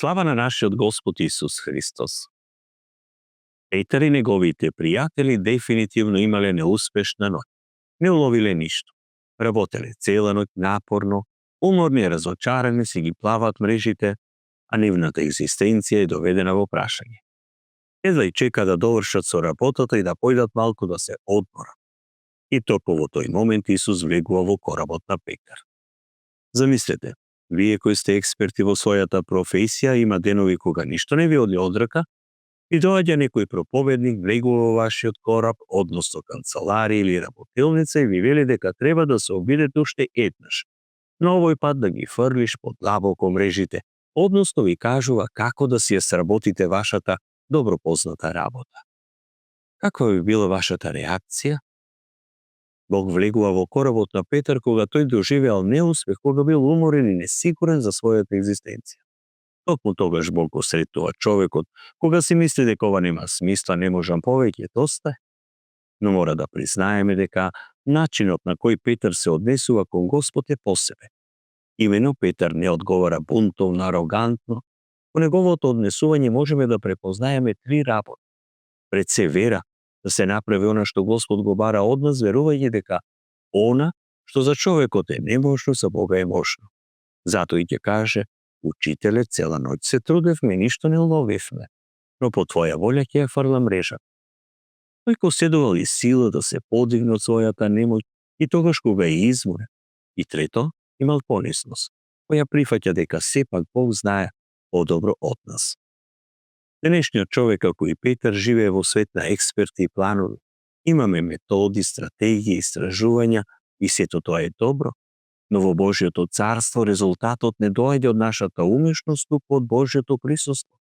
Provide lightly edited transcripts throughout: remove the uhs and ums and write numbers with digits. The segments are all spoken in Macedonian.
Слава на нашиот Господ Исус Христос. Петар и неговите пријатели дефинитивно имале неуспешна ноќ. Не уловиле ништо. Работеле цела ноќ напорно, уморни и разочарани си ги плават мрежите, а нивната екзистенција е доведена во прашање. Едва и чека да довршат со работата и да појдат малку да се одморат. И токму во тој момент Исус влегува во коработ на Петар. Замислете, вие кои сте експерти во својата професија, има денови кога ништо не ви оди од рака и доаѓа некој проповедник, влегува во вашиот кораб, односно канцеларија или работилница и ви вели дека треба да се обидете уште еднаш. Но овој пат да ги фрлиш подлабоко мрежите, односно ви кажува како да си ја сработите вашата добро позната работа. Каква би била вашата реакција? Бог влегува во коработ на Петар кога тој доживеал неуспех, кога бил уморен и несигурен за својата екзистенција. Токму тогаш Бог го сретува човекот, кога си мисли дека ова нема смисла, не можам повеќе, доста е. Но мора да признаеме дека начинот на кој Петар се однесува кон Господ е посебен. Имено Петар не одговара бунтовно, арогантно. По неговото однесување можеме да препознаеме три работи. Пред се вера, да се направи она што Господ го бара од нас, верување дека она што за човекот е неможно, за Бога е можно. Затоа и ќе каже: Учителе, цела ноќ се трудевме, ништо не уловивме, но по Твоја волја ќе ја фрлам мрежа. Тој поседувал и сила да се подигне од својата немоќ и тогаш кога е изморен. И трето, имал понисност, која прифаќа дека сепак Бог знае подобро од нас. Денешниот човек, како и Петар, живее во свет на експерти и планови. Имаме методи, стратегии, истражувања и сето тоа е добро, но во Божјото царство резултатот не доаѓа од нашата умешност, туку од Божјото присуство.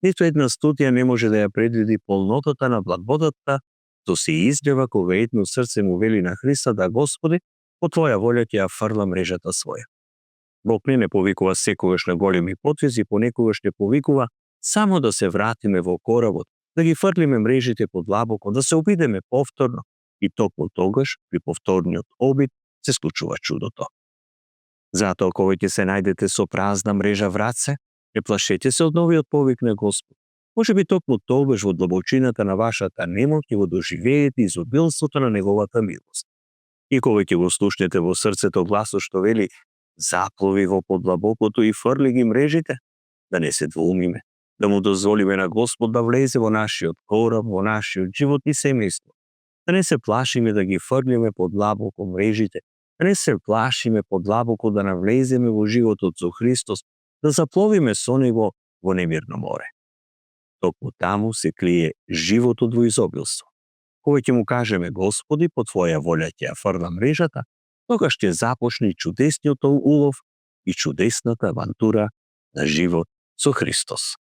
Ниту една студија не може да ја предвиди полнотата на благодатта, што се излева кога едно срце му вели на Христа: да, Господи, по Твоја волја ќе ја фрла мрежата своја. Бог не повикува секогаш на големи потези, понекогаш не повикува само да се вратиме во коработ, да ги фрлиме мрежите подлабоко, да се обидеме повторно, и токму тогаш, при повторниот обид, се случува чудото. Затоа, кога ќе се најдете со празна мрежа в раце, не плашете се од новиот повик на Господ. Може би токму тогаш во длабочината на вашата немоќ ќе го доживеете изобилството на Неговата милост. И кога ќе го слушнете во срцето гласот што вели: заплови во подлабокото и фрли ги мрежите, да не се двоумиме, да му дозволиме на Господ да влезе во нашиот кораб, во нашиот живот и семејство. Да не се плашиме да ги фрлиме подлабоко мрежите, да не се плашиме подлабоко да навлеземе во животот со Христос, да запловиме со Него во немирно море. Токму таму се крие животот во изобилство. Кога ќе му кажеме: Господи, по Твоја волја ќе ја фрлам мрежата, тогаш ќе започне чудесниот улов и чудесната авантура на живот со Христос.